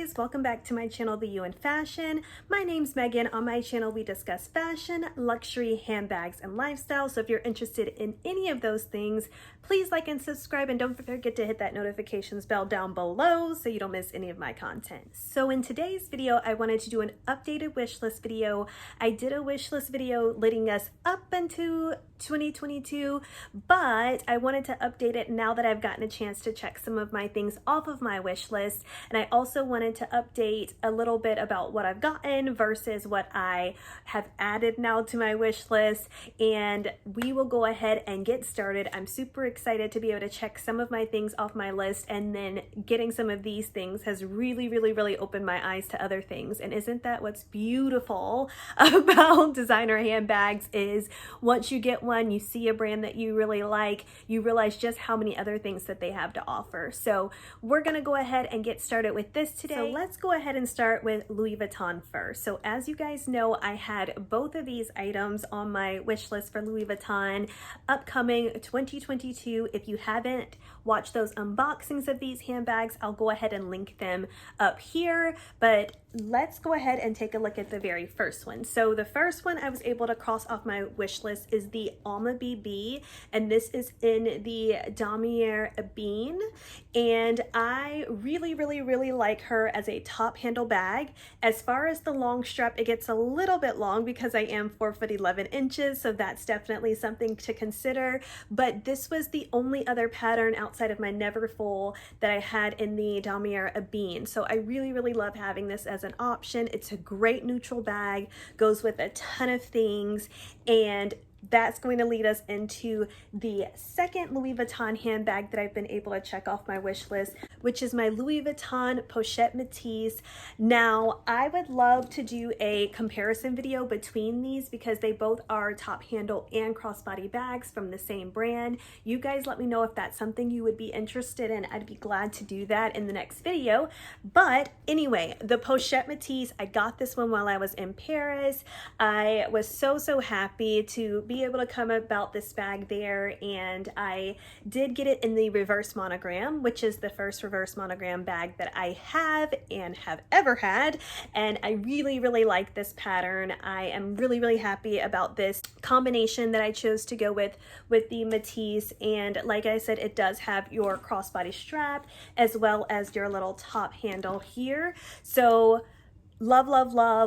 guys, welcome back to my channel, The You in Fashion. My name's Megan. On my channel we discuss fashion, luxury, handbags, and lifestyle. So if you're interested in any of those things, please like and subscribe, and don't forget to hit that notifications bell down below so you don't miss any of my content. So in today's video, I wanted to do an updated wish list video. I did a wish list video leading us up into 2022, but I wanted to update it now that I've gotten a chance to check some of my things off of my wish list. And I also wanted to update a little bit about what I've gotten versus what I have added now to my wish list. And we will go ahead and get started. I'm super excited to be able to check some of my things off my list, and then getting some of these things has really opened my eyes to other things. And isn't that what's beautiful about designer handbags, is once you get one, you see a brand that you really like, you realize just how many other things that they have to offer. So we're gonna go ahead and get started with this today. So let's go ahead and start with Louis Vuitton first. So as you guys know, I had both of these items on my wish list for Louis Vuitton upcoming 2022. If you haven't watched those unboxings of these handbags, I'll go ahead and link them up here, but let's go ahead and take a look at the very first one. So the first one I was able to cross off my wish list is the Alma BB, and this is in the Damier Ebene, and I really like her as a top handle bag. As far as the long strap, it gets a little bit long because I am 4'11", so that's definitely something to consider, but this was the only other pattern outside of my Neverfull that I had in the Damier Ebene. So I really love having this as an option. It's a great neutral bag, goes with a ton of things, and that's going to lead us into the second Louis Vuitton handbag that I've been able to check off my wish list, which is my Louis Vuitton Pochette Métis. Now, I would love to do a comparison video between these because they both are top handle and crossbody bags from the same brand. You guys let me know if that's something you would be interested in. I'd be glad to do that in the next video. But anyway, the Pochette Métis, I got this one while I was in Paris. I was so happy to be able to come about this bag there, and I did get it in the reverse monogram, which is the first reverse monogram bag that I have and have ever had, and I really like this pattern. I am really happy about this combination that I chose to go with the Métis, and like I said, it does have your crossbody strap as well as your little top handle here. So love.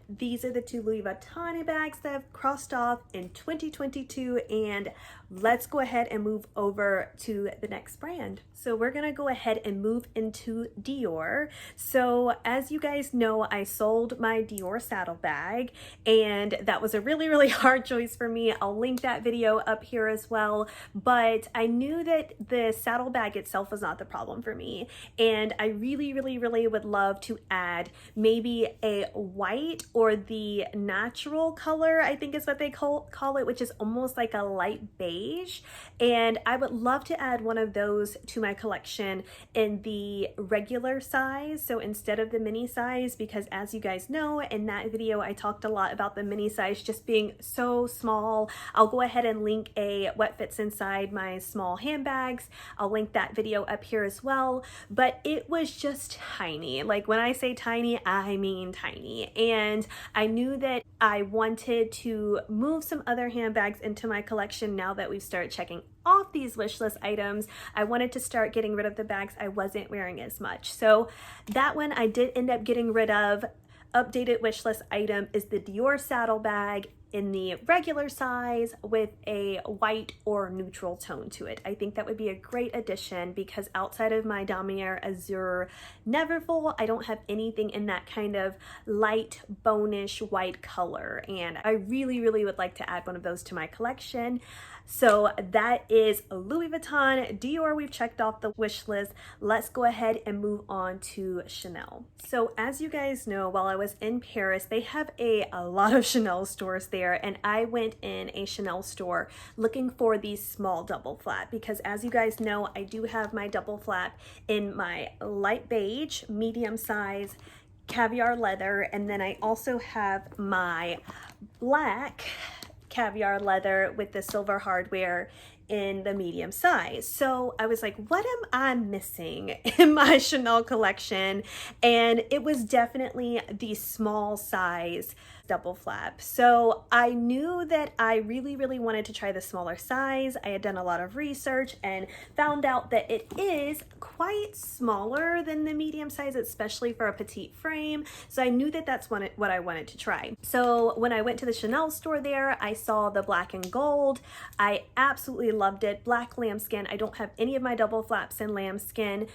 These are the two Louis Vuitton bags that I've crossed off in 2022, and let's go ahead and move over to the next brand. So we're gonna go ahead and move into Dior. So as you guys know, I sold my Dior saddle bag, and that was a really hard choice for me. I'll link that video up here as well, but I knew that the saddle bag itself was not the problem for me, and I really would love to add maybe a white or the natural color, I think is what they call it, which is almost like a light beige, and I would love to add one of those to my collection in the regular size, so instead of the mini size, because as you guys know, in that video I talked a lot about the mini size just being so small. I'll go ahead and link a what fits inside my small handbags. I'll link that video up here as well, but it was just tiny. Like when I say tiny, I mean tiny, and I knew that I wanted to move some other handbags into my collection now that we've started checking off these wish list items. I wanted to start getting rid of the bags I wasn't wearing as much. So that one I did end up getting rid of. Updated wish list item is the Dior saddle bag in the regular size with a white or neutral tone to it. I think that would be a great addition because outside of my Damier Azur Neverfull, I don't have anything in that kind of light bonish white color, and I really would like to add one of those to my collection. So that is Louis Vuitton. Dior, we've checked off the wish list. Let's go ahead and move on to Chanel. So as you guys know, while I was in Paris, they have a lot of Chanel stores there, and I went in a Chanel store looking for the small double flap because as you guys know, I do have my double flap in my light beige, medium size, caviar leather, and then I also have my black caviar leather with the silver hardware in the medium size. So I was like, what am I missing in my Chanel collection? And it was definitely the small size double flap. So I knew that I really wanted to try the smaller size. I had done a lot of research and found out that it is quite smaller than the medium size, especially for a petite frame. So I knew that that's what I wanted to try. So when I went to the Chanel store there, I saw the black and gold. I absolutely loved it. Black lambskin. I don't have any of my double flaps in lambskin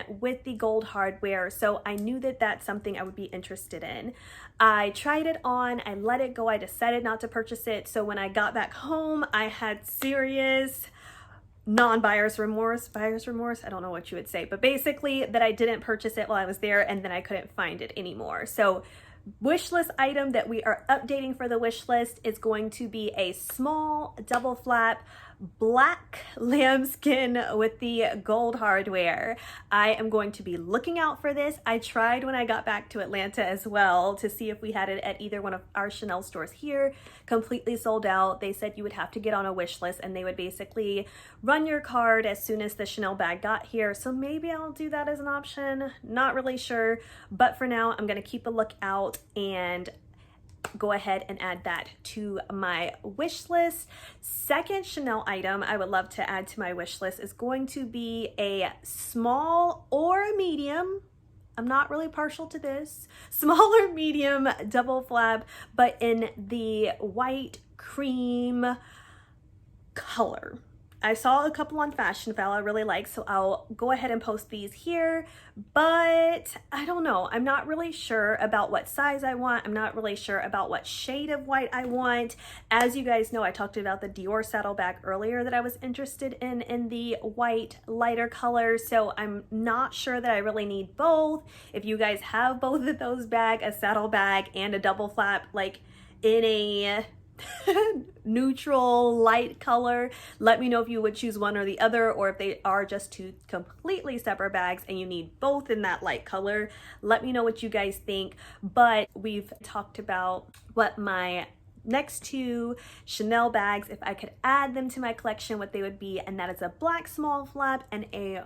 with the gold hardware. So I knew that that's something I would be interested in. I tried it on, I let it go, I decided not to purchase it. So when I got back home, I had serious buyer's remorse, I don't know what you would say, but basically that I didn't purchase it while I was there and then I couldn't find it anymore. So wish list item that we are updating for the wish list is going to be a small double flap black lambskin with the gold hardware. I am going to be looking out for this. I tried when I got back to Atlanta as well to see if we had it at either one of our Chanel stores here. Completely sold out. They said you would have to get on a wish list and they would basically run your card as soon as the Chanel bag got here. So maybe I'll do that as an option. Not really sure, but for now I'm going to keep a lookout and go ahead and add that to my wish list. Second Chanel item I would love to add to my wish list is going to be a small or a medium. I'm not really partial to this. Small or medium double flap, but in the white cream color. I saw a couple on Fashion File I really like, so I'll go ahead and post these here, but I don't know. I'm not really sure about what size I want. I'm not really sure about what shade of white I want. As you guys know, I talked about the Dior saddlebag earlier that I was interested in the white lighter color, so I'm not sure that I really need both. If you guys have both of those bags, a saddlebag and a double flap, like in a neutral light color, let me know if you would choose one or the other, or if they are just two completely separate bags and you need both in that light color. Let me know what you guys think. But we've talked about what my next two Chanel bags, if I could add them to my collection, what they would be, and that is a black small flap and a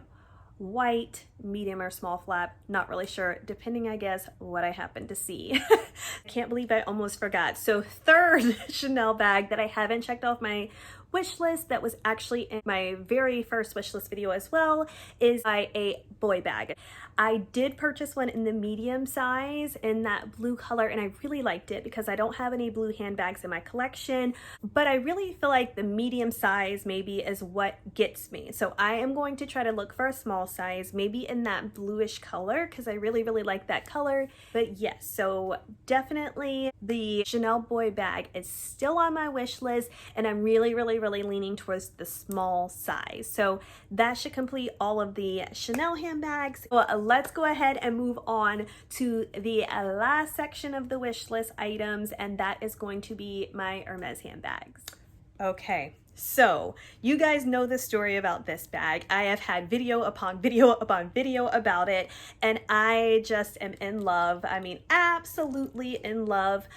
white medium or small flap. Not really sure, depending I guess what I happen to see. I can't believe I almost forgot. So third Chanel bag that I haven't checked off my wish list, that was actually in my very first wish list video as well, is a boy bag. I did purchase one in the medium size in that blue color, and I really liked it because I don't have any blue handbags in my collection, but I really feel like the medium size maybe is what gets me. So I am going to try to look for a small size, maybe in that bluish color, because I really like that color. But yes, so definitely the Chanel boy bag is still on my wish list, and I'm really leaning towards the small size. So that should complete all of the Chanel handbags. So let's go ahead and move on to the last section of the wish list items, and that is going to be my Hermès handbags. Okay, so you guys know the story about this bag. I have had video upon video upon video about it, and I just am in love. I mean, absolutely in love.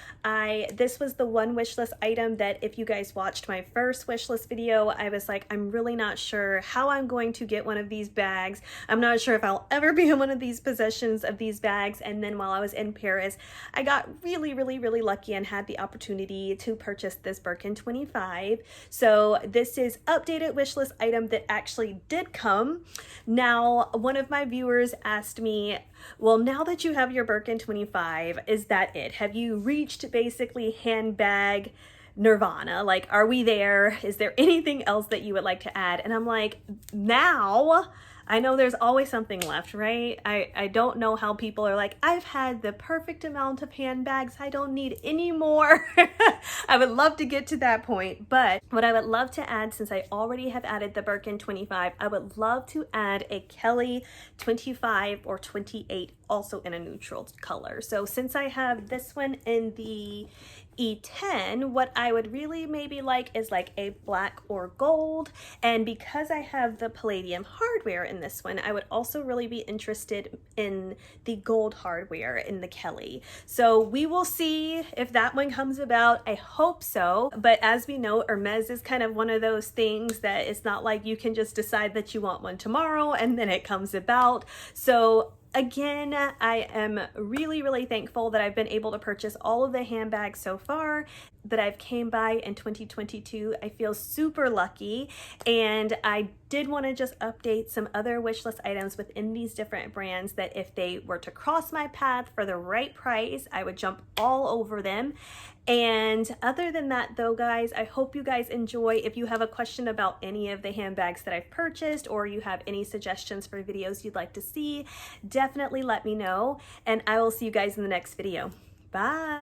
This was the one wish list item that if you guys watched my first wish list video, I was like, I'm really not sure how I'm going to get one of these bags. I'm not sure if I'll ever be in one of these possessions of these bags. And then while I was in Paris, I got really lucky and had the opportunity to purchase this Birkin 25. So this is updated wish list item that actually did come. Now, one of my viewers asked me, well, now that you have your Birkin 25, is that it? Have you reached basically handbag nirvana? Like, are we there? Is there anything else that you would like to add? And I'm like, now I know there's always something left, right? I don't know how people are like, I've had the perfect amount of handbags, I don't need any more. I would love to get to that point, but what I would love to add, since I already have added the Birkin 25, I would love to add a Kelly 25 or 28, also in a neutral color. So since I have this one in the E10, what I would really maybe like is like a black or gold. And because I have the palladium hardware in this one, I would also really be interested in the gold hardware in the Kelly. So we will see if that one comes about. I hope so. But as we know, Hermès is kind of one of those things that it's not like you can just decide that you want one tomorrow and then it comes about. So again, I am really thankful that I've been able to purchase all of the handbags so far that I've came by in 2022. I feel super lucky, and I did want to just update some other wish list items within these different brands that if they were to cross my path for the right price, I would jump all over them. And other than that though, guys, I hope you guys enjoy. If you have a question about any of the handbags that I've purchased, or you have any suggestions for videos you'd like to see, definitely let me know, and I will see you guys in the next video. Bye.